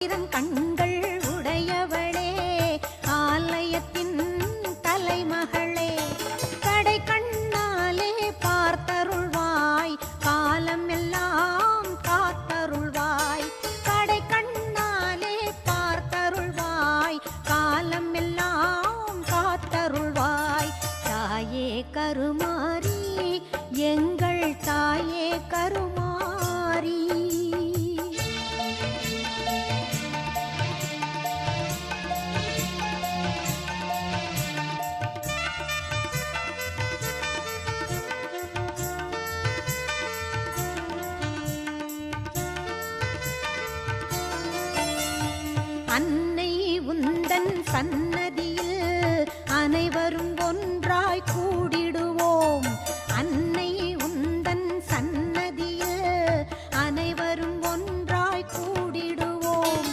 கண்கள் உடையவளே, ஆலயத்தின் தலைமகளே, கடை கண்ணாலே பார்த்தருள்வாய், காலம் எல்லாம் காத்தருள்வாய். கடை கண்ணாலே பார்த்தருள்வாய், காலம் எல்லாம் காத்தருள்வாய். தாயே கருமாரி, எங்கள் தாயே கருமாரி. அன்